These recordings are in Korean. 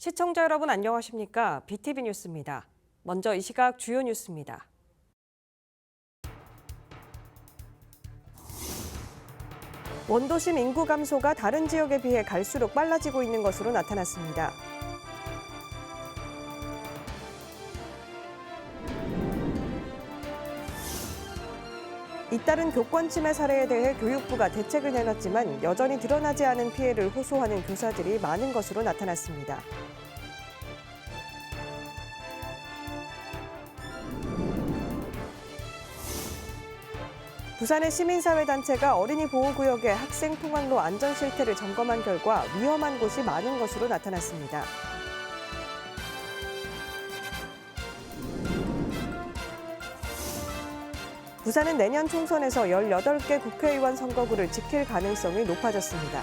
시청자 여러분 안녕하십니까? BTV 뉴스입니다. 먼저 이 시각 주요 뉴스입니다. 원도심 인구 감소가 다른 지역에 비해 갈수록 빨라지고 있는 것으로 나타났습니다. 잇따른 교권 침해 사례에 대해 교육부가 대책을 내놨지만 여전히 드러나지 않은 피해를 호소하는 교사들이 많은 것으로 나타났습니다. 부산의 시민사회단체가 어린이 보호구역의 학생 통학로 안전 실태를 점검한 결과 위험한 곳이 많은 것으로 나타났습니다. 부산은 내년 총선에서 18개 국회의원 선거구를 지킬 가능성이 높아졌습니다.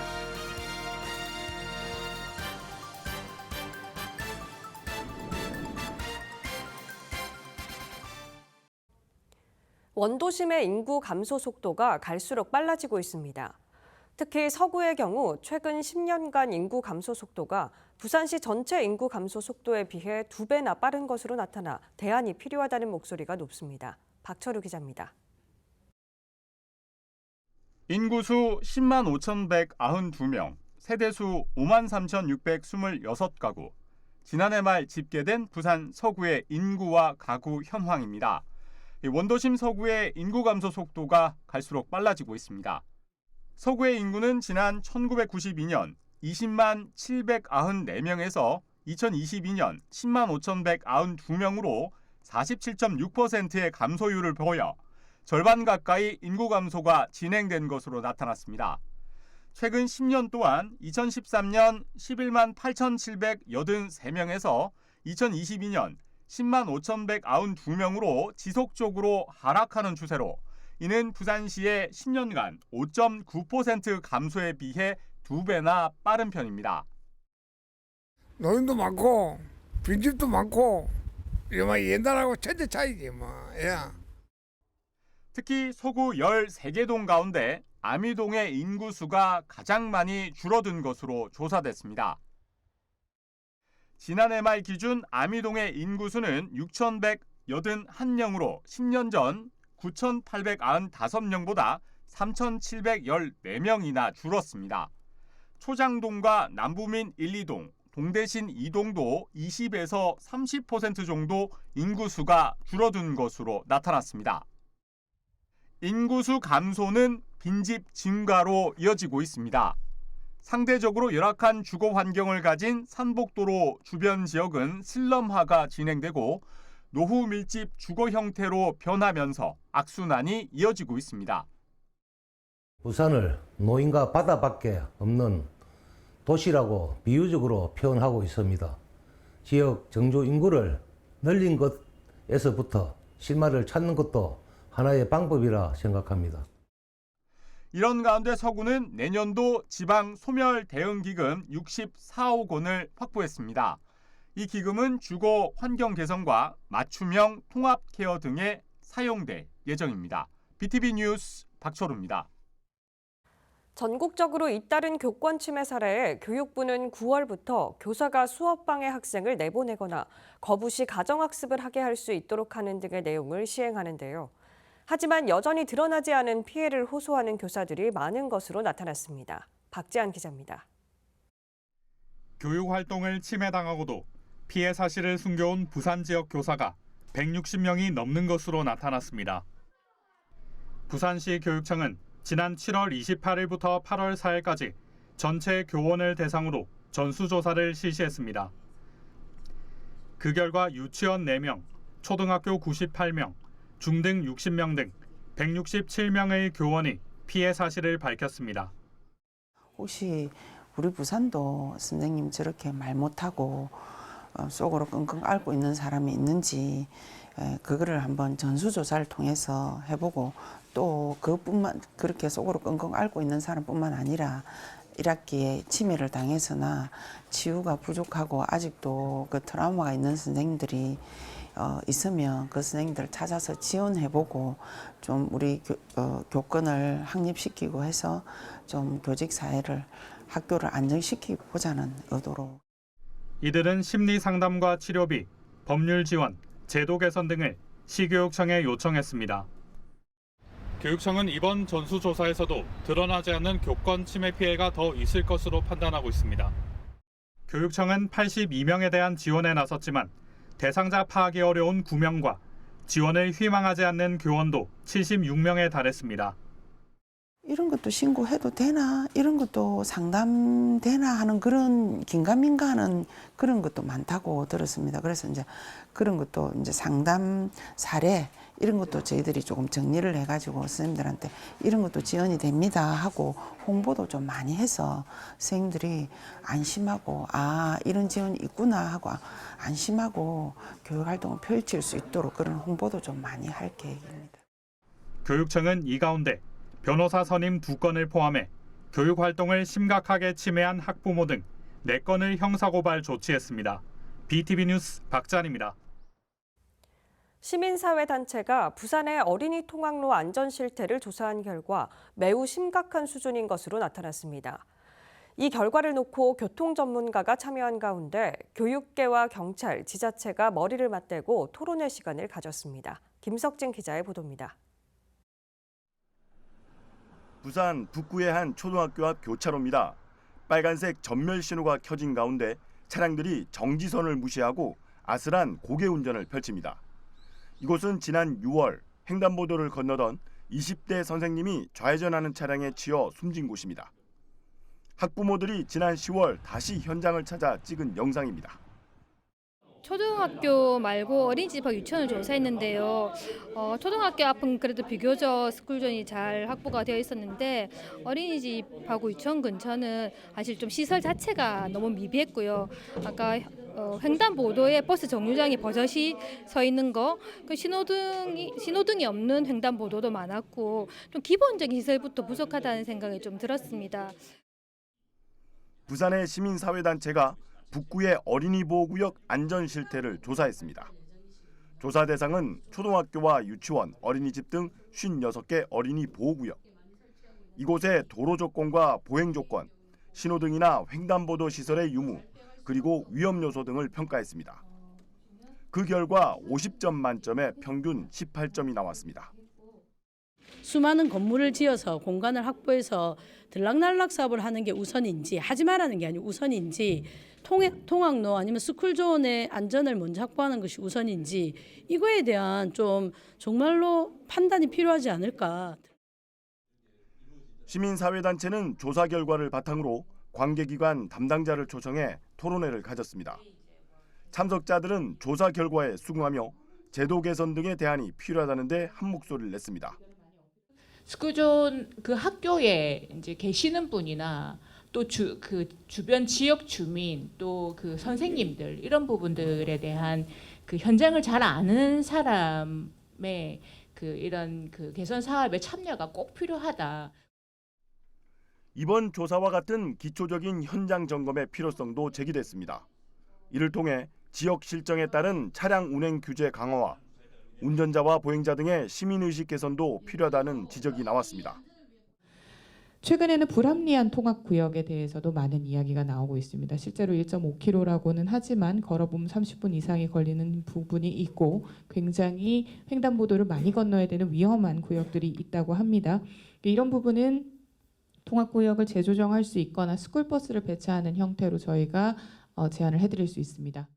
원도심의 인구 감소 속도가 갈수록 빨라지고 있습니다. 특히 서구의 경우 최근 10년간 인구 감소 속도가 부산시 전체 인구 감소 속도에 비해 2배나 빠른 것으로 나타나 대안이 필요하다는 목소리가 높습니다. 박철우 기자입니다. 인구수 10만 5,192명, 세대수 5만 3,626가구. 지난해 말 집계된 부산 서구의 인구와 가구 현황입니다. 원도심 서구의 인구 감소 속도가 갈수록 빨라지고 있습니다. 서구의 인구는 지난 1992년 20만 794명에서 2022년 10만 5,192명으로 47.6%의 감소율을 보여 절반 가까이 인구 감소가 진행된 것으로 나타났습니다. 최근 10년 동안 2013년 11만 8,783명에서 2022년 10만 5,192명으로 지속적으로 하락하는 추세로 이는 부산시의 10년간 5.9% 감소에 비해 2배나 빠른 편입니다. 노인도 많고 빈집도 많고 옛날하고 천재 차이지 뭐. 예. 특히 서구 13개 동 가운데 아미동의 인구수가 가장 많이 줄어든 것으로 조사됐습니다. 지난해 말 기준 아미동의 인구수는 6,181명으로 10년 전 9,895명보다 3,714명이나 줄었습니다. 초장동과 남부민 1, 2동, 동대신 2동도 20에서 30% 정도 인구수가 줄어든 것으로 나타났습니다. 인구수 감소는 빈집 증가로 이어지고 있습니다. 상대적으로 열악한 주거 환경을 가진 산복도로 주변 지역은 슬럼화가 진행되고 노후 밀집 주거 형태로 변하면서 악순환이 이어지고 있습니다. 부산을 노인과 바다밖에 없는 도시라고 비유적으로 표현하고 있습니다. 지역 정주 인구를 늘린 것에서부터 실마리를 찾는 것도 하나의 방법이라 생각합니다. 이런 가운데 서구는 내년도 지방 소멸 대응 기금 64억 원을 확보했습니다. 이 기금은 주거 환경 개선과 맞춤형 통합 케어 등에 사용될 예정입니다. BTV 뉴스 박철우입니다. 전국적으로 잇따른 교권 침해 사례에 교육부는 9월부터 교사가 수업방해 학생을 내보내거나 거부 시 가정학습을 하게 할 수 있도록 하는 등의 내용을 시행하는데요. 하지만 여전히 드러나지 않은 피해를 호소하는 교사들이 많은 것으로 나타났습니다. 박지한 기자입니다. 교육 활동을 침해당하고도 피해 사실을 숨겨온 부산 지역 교사가 160명이 넘는 것으로 나타났습니다. 부산시 교육청은 지난 7월 28일부터 8월 4일까지 전체 교원을 대상으로 전수조사를 실시했습니다. 그 결과 유치원 4명, 초등학교 98명, 중등 60명 등 167명의 교원이 피해 사실을 밝혔습니다. 혹시 우리 부산도 선생님 저렇게 말 못하고 속으로 끙끙 앓고 있는 사람이 있는지 그거를 한번 전수조사를 통해서 해보고 또 그뿐만 그렇게 속으로 끙끙 앓고 있는 사람뿐만 아니라 1학기에 침해를 당해서나 치유가 부족하고 아직도 그 트라우마가 있는 선생님들이 있으면 그 선생님들을 찾아서 지원해보고 좀 우리 교권을 확립시키고 해서 좀 교직 사회를 학교를 안정시키고자는 의도로. 이들은 심리 상담과 치료비, 법률 지원, 제도 개선 등을 시교육청에 요청했습니다. 교육청은 이번 전수조사에서도 드러나지 않는 교권 침해 피해가 더 있을 것으로 판단하고 있습니다. 교육청은 82명에 대한 지원에 나섰지만 대상자 파악이 어려운 9명과 지원을 희망하지 않는 교원도 76명에 달했습니다. 이런 것도 신고해도 되나? 이런 것도 상담되나 하는 그런 긴가민가하는 그런 것도 많다고 들었습니다. 그래서 이제 그런 것도 이제 상담 사례 이런 것도 저희들이 조금 정리를 해가지고 선생님들한테 이런 것도 지원이 됩니다 하고 홍보도 좀 많이 해서 선생님들이 안심하고 아 이런 지원이 있구나 하고 안심하고 교육활동을 펼칠 수 있도록 그런 홍보도 좀 많이 할 계획입니다. 교육청은 이 가운데 변호사 선임 2건을 포함해 교육활동을 심각하게 침해한 학부모 등 4건을 형사고발 조치했습니다. BTV 뉴스 박찬입니다. 시민사회단체가 부산의 어린이 통학로 안전 실태를 조사한 결과 매우 심각한 수준인 것으로 나타났습니다. 이 결과를 놓고 교통 전문가가 참여한 가운데 교육계와 경찰, 지자체가 머리를 맞대고 토론회 시간을 가졌습니다. 김석진 기자의 보도입니다. 부산 북구의 한 초등학교 앞 교차로입니다. 빨간색 전멸 신호가 켜진 가운데 차량들이 정지선을 무시하고 아슬한 고개 운전을 펼칩니다. 이곳은 지난 6월 횡단보도를 건너던 20대 선생님이 좌회전하는 차량에 치여 숨진 곳입니다. 학부모들이 지난 10월 다시 현장을 찾아 찍은 영상입니다. 초등학교 말고 어린이집하고 유치원을 조사했는데요. 초등학교 앞은 그래도 비교적 스쿨존이 잘 확보가 되어 있었는데 어린이집하고 유치원 근처는 사실 좀 시설 자체가 너무 미비했고요. 아까 횡단보도에 버스 정류장이 버젓이 서 있는 거, 그 신호등이 없는 횡단보도도 많았고 좀 기본적인 시설부터 부족하다는 생각이 좀 들었습니다. 부산의 시민사회단체가 북구의 어린이 보호구역 안전 실태를 조사했습니다. 조사 대상은 초등학교와 유치원, 어린이집 등 56개 어린이 보호구역. 이곳의 도로 조건과 보행 조건, 신호등이나 횡단보도 시설의 유무, 그리고 위험 요소 등을 평가했습니다. 그 결과 50점 만점에 평균 18점이 나왔습니다. 수많은 건물을 지어서 공간을 확보해서 들락날락 사업을 하는 게 우선인지 하지 말라는 게 아니고 우선인지 통학로 아니면 스쿨존의 안전을 먼저 확보하는 것이 우선인지 이거에 대한 좀 정말로 판단이 필요하지 않을까. 시민사회단체는 조사 결과를 바탕으로 관계기관 담당자를 초청해 토론회를 가졌습니다. 참석자들은 조사 결과에 수긍하며 제도 개선 등의 대안이 필요하다는 데 한 목소리를 냈습니다. 스쿨존 그 학교에 이제 계시는 분이나 또 그 주변 지역 주민 또 그 선생님들 이런 부분들에 대한 그 현장을 잘 아는 사람의 그 이런 그 개선 사업에 참여가 꼭 필요하다. 이번 조사와 같은 기초적인 현장 점검의 필요성도 제기됐습니다. 이를 통해 지역 실정에 따른 차량 운행 규제 강화와 운전자와 보행자 등의 시민의식 개선도 필요하다는 지적이 나왔습니다. 최근에는 불합리한 통학구역에 대해서도 많은 이야기가 나오고 있습니다. 실제로 1.5km라고는 하지만 걸어보면 30분 이상이 걸리는 부분이 있고 굉장히 횡단보도를 많이 건너야 되는 위험한 구역들이 있다고 합니다. 이런 부분은 통학구역을 재조정할 수 있거나 스쿨버스를 배치하는 형태로 저희가 제안을 해드릴 수 있습니다.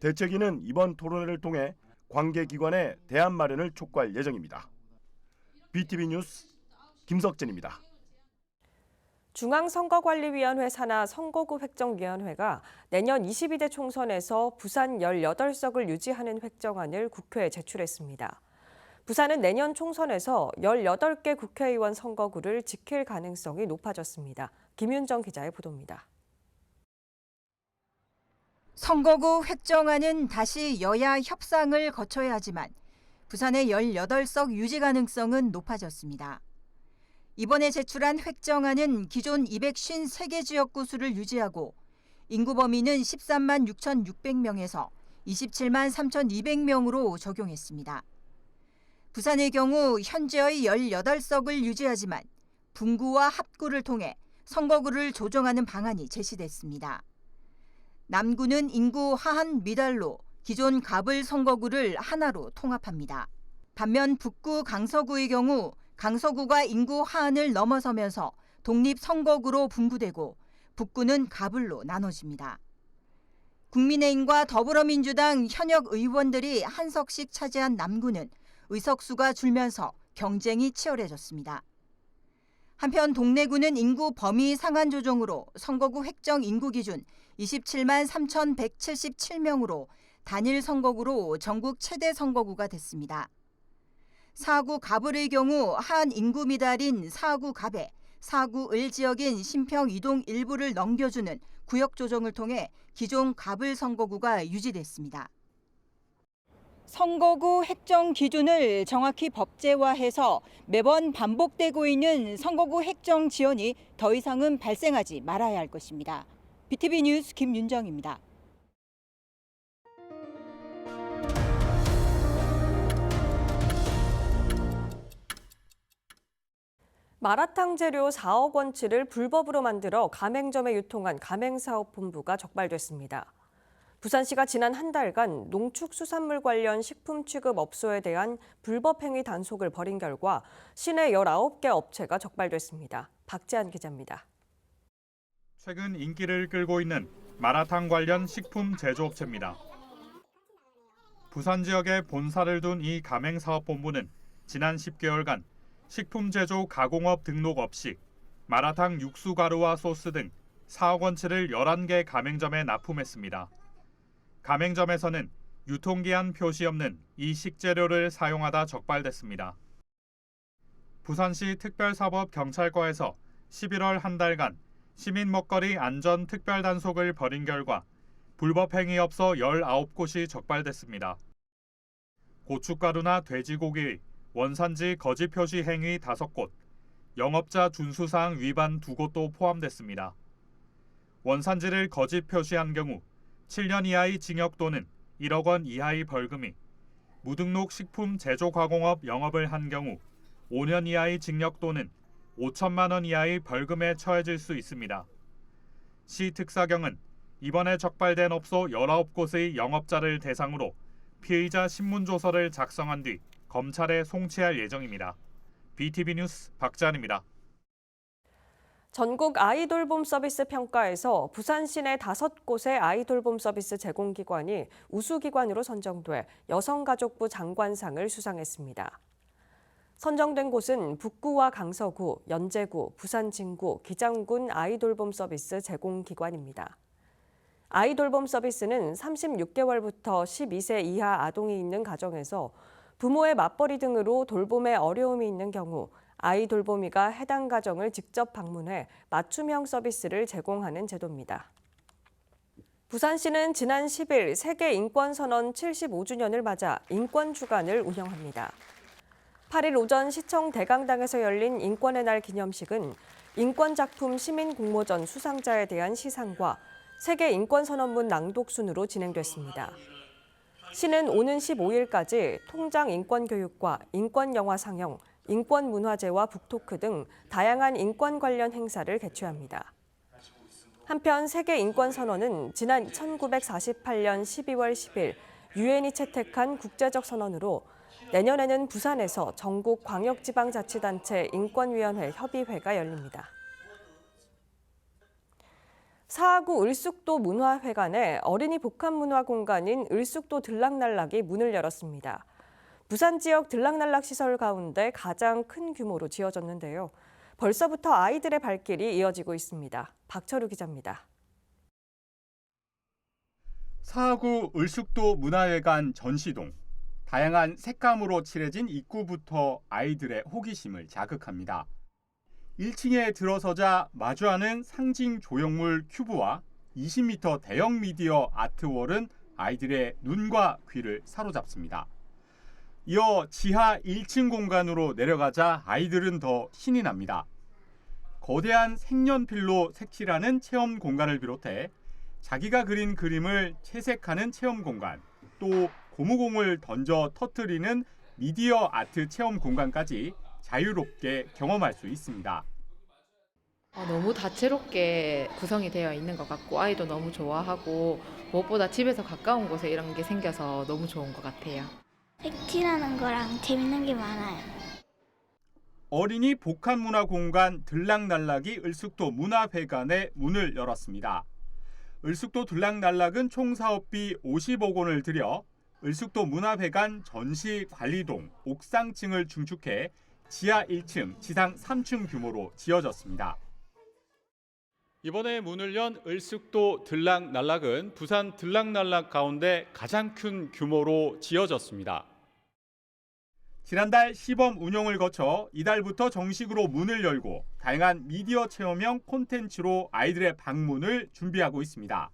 대책위는 이번 토론회를 통해 관계기관의 대안 마련을 촉구할 예정입니다. BTV 뉴스 김석진입니다. 중앙선거관리위원회 산하 선거구 획정위원회가 내년 22대 총선에서 부산 18석을 유지하는 획정안을 국회에 제출했습니다. 부산은 내년 총선에서 18개 국회의원 선거구를 지킬 가능성이 높아졌습니다. 김윤정 기자의 보도입니다. 선거구 획정안은 다시 여야 협상을 거쳐야 하지만 부산의 18석 유지 가능성은 높아졌습니다. 이번에 제출한 획정안은 기존 253개 지역구 수를 유지하고 인구 범위는 13만 6,600명에서 27만 3,200명으로 적용했습니다. 부산의 경우 현재의 18석을 유지하지만 분구와 합구를 통해 선거구를 조정하는 방안이 제시됐습니다. 남구는 인구 하한 미달로 기존 갑을 선거구를 하나로 통합합니다. 반면 북구 강서구의 경우 강서구가 인구 하한을 넘어서면서 독립 선거구로 분구되고 북구는 갑을로 나눠집니다. 국민의힘과 더불어민주당 현역 의원들이 한 석씩 차지한 남구는 의석수가 줄면서 경쟁이 치열해졌습니다. 한편 동래구는 인구 범위 상한 조정으로 선거구 획정 인구 기준 27만 3,177명으로 단일 선거구로 전국 최대 선거구가 됐습니다. 사구 갑을의 경우 한 인구 미달인 사구 갑에 사구 을 지역인 신평 이동 일부를 넘겨주는 구역 조정을 통해 기존 갑을 선거구가 유지됐습니다. 선거구 획정 기준을 정확히 법제화해서 매번 반복되고 있는 선거구 획정 지연이 더 이상은 발생하지 말아야 할 것입니다. BTV 뉴스 김윤정입니다. 마라탕 재료 4억 원치를 불법으로 만들어 가맹점에 유통한 가맹사업본부가 적발됐습니다. 부산시가 지난 한 달간 농축수산물 관련 식품 취급 업소에 대한 불법 행위 단속을 벌인 결과 시내 19개 업체가 적발됐습니다. 박재한 기자입니다. 최근 인기를 끌고 있는 마라탕 관련 식품 제조업체입니다. 부산 지역에 본사를 둔 이 가맹사업본부는 지난 10개월간 식품 제조 가공업 등록 없이 마라탕 육수 가루와 소스 등 4억 원치를 11개 가맹점에 납품했습니다. 가맹점에서는 유통기한 표시 없는 이 식재료를 사용하다 적발됐습니다. 부산시 특별사법경찰과에서 11월 한 달간 시민 먹거리 안전 특별 단속을 벌인 결과 불법 행위업소 19곳이 적발됐습니다. 고춧가루나 돼지고기의 원산지 거짓 표시 행위 5곳, 영업자 준수사항 위반 2곳도 포함됐습니다. 원산지를 거짓 표시한 경우 7년 이하의 징역 또는 1억 원 이하의 벌금이, 무등록 식품 제조가공업 영업을 한 경우 5년 이하의 징역 또는 5천만 원 이하의 벌금에 처해질 수 있습니다. 시 특사경은 이번에 적발된 업소 19곳의 영업자를 대상으로 피의자 신문조서를 작성한 뒤 검찰에 송치할 예정입니다. BTV 뉴스 박재한입니다. 전국 아이돌봄 서비스 평가에서 부산 시내 5곳의 아이돌봄 서비스 제공기관이 우수기관으로 선정돼 여성가족부 장관상을 수상했습니다. 선정된 곳은 북구와 강서구, 연제구, 부산 진구, 기장군 아이돌봄 서비스 제공기관입니다. 아이돌봄 서비스는 36개월부터 12세 이하 아동이 있는 가정에서 부모의 맞벌이 등으로 돌봄에 어려움이 있는 경우 아이돌봄이가 해당 가정을 직접 방문해 맞춤형 서비스를 제공하는 제도입니다. 부산시는 지난 10일 세계인권선언 75주년을 맞아 인권주간을 운영합니다. 8일 오전 시청 대강당에서 열린 인권의 날 기념식은 인권작품 시민공모전 수상자에 대한 시상과 세계인권선언문 낭독 순으로 진행됐습니다. 시는 오는 15일까지 통장 인권교육과 인권영화 상영, 인권문화제와 북토크 등 다양한 인권 관련 행사를 개최합니다. 한편 세계인권선언은 지난 1948년 12월 10일 유엔이 채택한 국제적 선언으로 내년에는 부산에서 전국 광역지방자치단체 인권위원회 협의회가 열립니다. 사하구 을숙도 문화회관에 어린이 복합문화 공간인 을숙도 들락날락이 문을 열었습니다. 부산 지역 들락날락 시설 가운데 가장 큰 규모로 지어졌는데요. 벌써부터 아이들의 발길이 이어지고 있습니다. 박철우 기자입니다. 사하구 을숙도 문화회관 전시동. 다양한 색감으로 칠해진 입구부터 아이들의 호기심을 자극합니다. 1층에 들어서자 마주하는 상징 조형물 큐브와 20m 대형 미디어 아트월은 아이들의 눈과 귀를 사로잡습니다. 이어 지하 1층 공간으로 내려가자 아이들은 더 신이 납니다. 거대한 색연필로 색칠하는 체험 공간을 비롯해 자기가 그린 그림을 채색하는 체험 공간, 또 고무공을 던져 터뜨리는 미디어 아트 체험 공간까지 자유롭게 경험할 수 있습니다. 너무 다채롭게 구성이 되어 있는 것 같고 아이도 너무 좋아하고 무엇보다 집에서 가까운 곳에 이런 게 생겨서 너무 좋은 것 같아요. 색칠하는 거랑 재밌는 게 많아요. 어린이 복합문화공간 들락날락이 을숙도 문화회관에 문을 열었습니다. 을숙도 들락날락은 총 사업비 50억 원을 들여 을숙도 문화회관 전시관리동 옥상층을 중축해 지하 1층, 지상 3층 규모로 지어졌습니다. 이번에 문을 연 을숙도 들락날락은 부산 들락날락 가운데 가장 큰 규모로 지어졌습니다. 지난달 시범 운영을 거쳐 이달부터 정식으로 문을 열고 다양한 미디어 체험형 콘텐츠로 아이들의 방문을 준비하고 있습니다.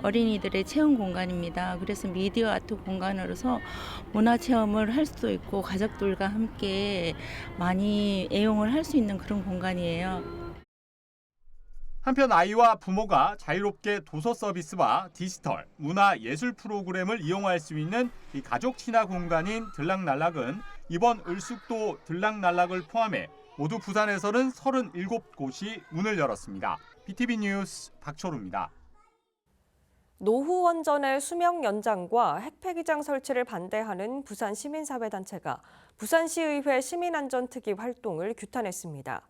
어린이들의 체험 공간입니다. 그래서 미디어 아트 공간으로서 문화 체험을 할 수도 있고 가족들과 함께 많이 애용을 할 수 있는 그런 공간이에요. 한편 아이와 부모가 자유롭게 도서 서비스와 디지털, 문화 예술 프로그램을 이용할 수 있는 이 가족 친화 공간인 들락날락은 이번 을숙도 들락날락을 포함해 모두 부산에서는 37곳이 문을 열었습니다. BTV 뉴스 박초루입니다. 노후 원전의 수명 연장과 핵폐기장 설치를 반대하는 부산 시민사회단체가 부산시의회 시민안전특위 활동을 규탄했습니다.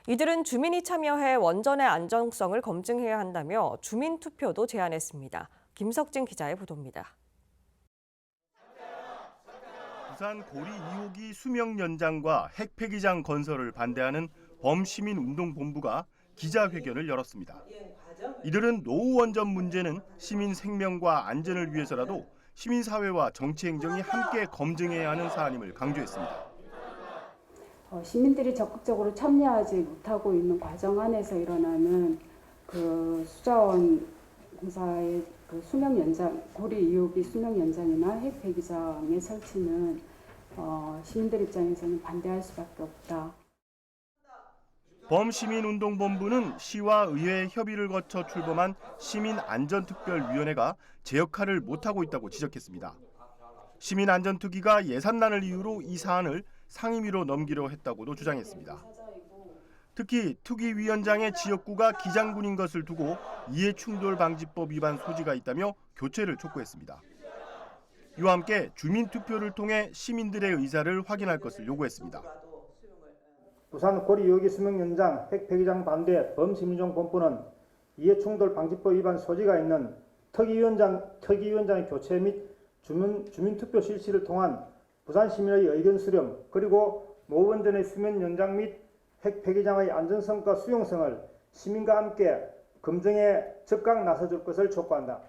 이들은 주민이 참여해 원전의 안정성을 검증해야 한다며 주민투표도 제안했습니다. 김석진 기자의 보도입니다. 부산 고리 2호기 수명 연장과 핵폐기장 건설을 반대하는 범시민운동본부가 기자회견을 열었습니다. 이들은 노후 원전 문제는 시민 생명과 안전을 위해서라도 시민사회와 정치행정이 함께 검증해야 하는 사안임을 강조했습니다. 시민들이 적극적으로 참여하지 못하고 있는 과정 안에서 일어나는 그 수자원 공사의 그 수명 연장, 고리 2호기 수명 연장이나 핵 폐기장의 설치는 시민들 입장에서는 반대할 수밖에 없다. 범시민운동본부는 시와 의회 협의를 거쳐 출범한 시민안전특별위원회가 제 역할을 못하고 있다고 지적했습니다. 시민안전특위가 예산난을 이유로 이 사안을 상임위로 넘기려 했다고도 주장했습니다. 특히 특위위원장의 지역구가 기장군인 것을 두고 이해충돌방지법 위반 소지가 있다며 교체를 촉구했습니다. 이와 함께 주민투표를 통해 시민들의 의사를 확인할 것을 요구했습니다. 부산 고리 2호기 수명 연장 핵폐기장 반대 범시민운동본부는 이해충돌방지법 위반 소지가 있는 특위위원장의 교체 및 주민투표 실시를 통한 부산 시민의 의견 수렴 그리고 노원전의 수명 연장 및 핵폐기장의 안전성과 수용성을 시민과 함께 검증에 적극 나서줄 것을 촉구한다.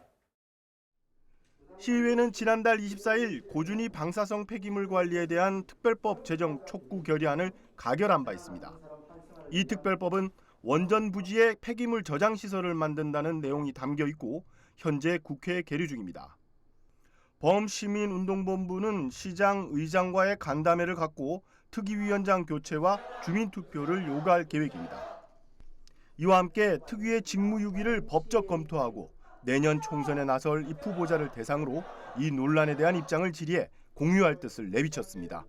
시의회는 지난달 24일 고준위 방사성 폐기물 관리에 대한 특별법 제정 촉구 결의안을 가결한 바 있습니다. 이 특별법은 원전 부지에 폐기물 저장 시설을 만든다는 내용이 담겨 있고 현재 국회에 계류 중입니다. 범시민운동본부는 시장, 의장과의 간담회를 갖고 특위위원장 교체와 주민투표를 요구할 계획입니다. 이와 함께 특위의 직무유기를 법적 검토하고 내년 총선에 나설 입 후보자를 대상으로 이 논란에 대한 입장을 질의해 공유할 뜻을 내비쳤습니다.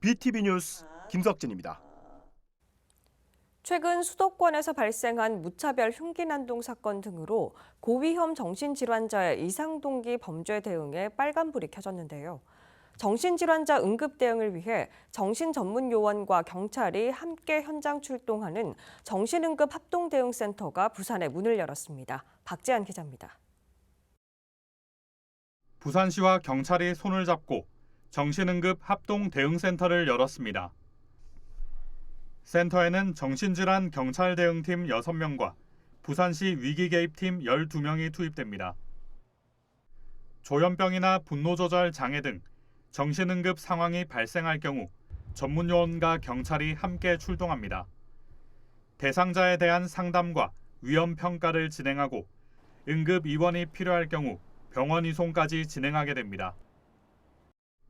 BTV 뉴스 김석진입니다. 최근 수도권에서 발생한 무차별 흉기 난동 사건 등으로 고위험 정신질환자의 이상동기 범죄 대응에 빨간불이 켜졌는데요. 정신질환자 응급 대응을 위해 정신전문요원과 경찰이 함께 현장 출동하는 정신응급 합동대응센터가 부산에 문을 열었습니다. 박재한 기자입니다. 부산시와 경찰이 손을 잡고 정신응급 합동대응센터를 열었습니다. 센터에는 정신질환 경찰 대응팀 6명과 부산시 위기개입팀 12명이 투입됩니다. 조현병이나 분노조절 장애 등 정신응급 상황이 발생할 경우 전문요원과 경찰이 함께 출동합니다. 대상자에 대한 상담과 위험 평가를 진행하고 응급 입원이 필요할 경우 병원 이송까지 진행하게 됩니다.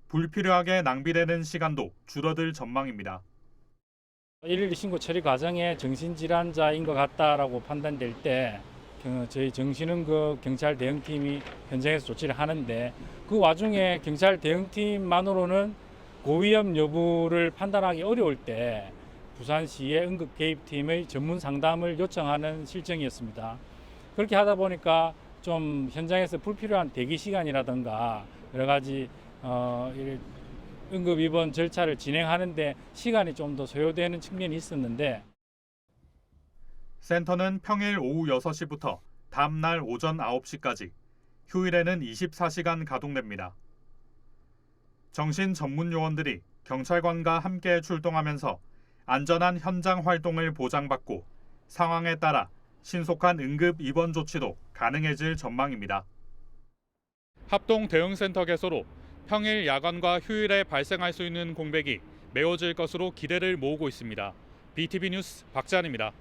불필요하게 낭비되는 시간도 줄어들 전망입니다. 112 신고 처리 과정에 정신질환자인 것 같다라고 판단될 때 저희 정신응급 경찰 대응팀이 현장에서 조치를 하는데 그 와중에 경찰 대응팀만으로는 고위험 여부를 판단하기 어려울 때 부산시의 응급 개입팀의 전문 상담을 요청하는 실정이었습니다. 그렇게 하다 보니까 좀 현장에서 불필요한 대기 시간이라든가 여러 가지 응급 입원 절차를 진행하는데 시간이 좀 더 소요되는 측면이 있었는데 센터는 평일 오후 6시부터 다음날 오전 9시까지, 휴일에는 24시간 가동됩니다. 정신 전문 요원들이 경찰관과 함께 출동하면서 안전한 현장 활동을 보장받고 상황에 따라 신속한 응급 입원 조치도 가능해질 전망입니다. 합동 대응센터 개소로 평일 야간과 휴일에 발생할 수 있는 공백이 메워질 것으로 기대를 모으고 있습니다. BTV 뉴스 박재환입니다.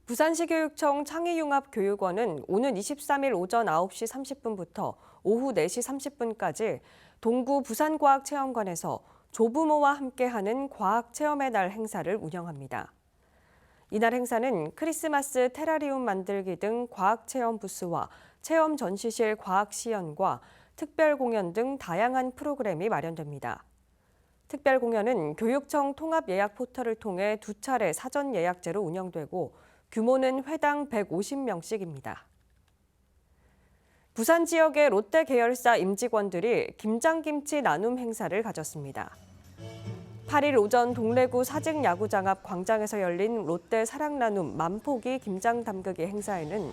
부산시 교육청 창의융합교육원은 오는 23일 오전 9시 30분부터 오후 4시 30분까지 동구 부산과학체험관에서 조부모와 함께하는 과학체험의 날 행사를 운영합니다. 이날 행사는 크리스마스 테라리움 만들기 등 과학체험 부스와 체험 전시실 과학 시연과 특별 공연 등 다양한 프로그램이 마련됩니다. 특별 공연은 교육청 통합 예약 포털을 통해 2차례 사전 예약제로 운영되고 규모는 회당 150명씩입니다. 부산 지역의 롯데 계열사 임직원들이 김장김치 나눔 행사를 가졌습니다. 8일 오전 동래구 사직야구장 앞 광장에서 열린 롯데 사랑나눔 만포기 김장 담그기 행사에는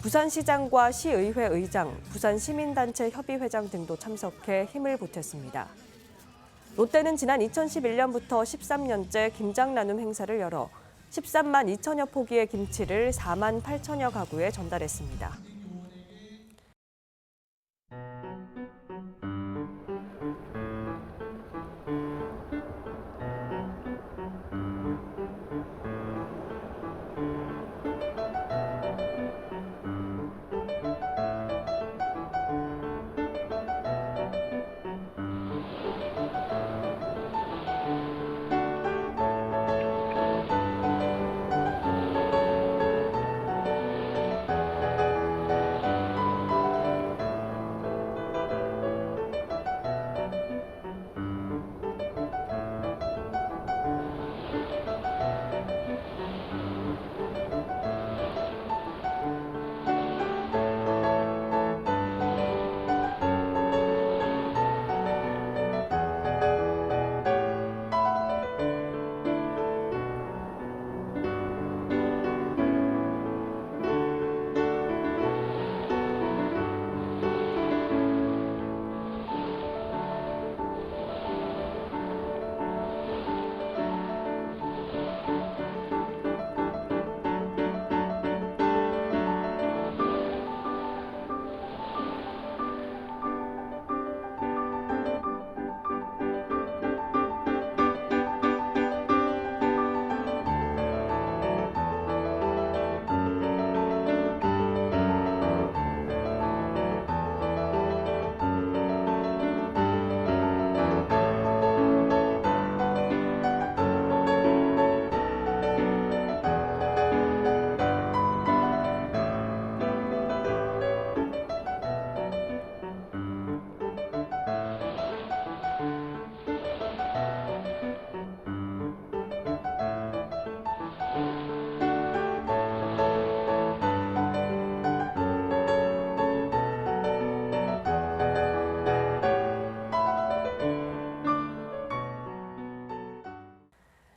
부산시장과 시의회 의장, 부산시민단체 협의회장 등도 참석해 힘을 보탰습니다. 롯데는 지난 2011년부터 13년째 김장 나눔 행사를 열어 13만 2천여 포기의 김치를 4만 8천여 가구에 전달했습니다.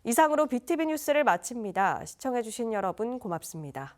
이상으로 BTV 뉴스를 마칩니다. 시청해주신 여러분 고맙습니다.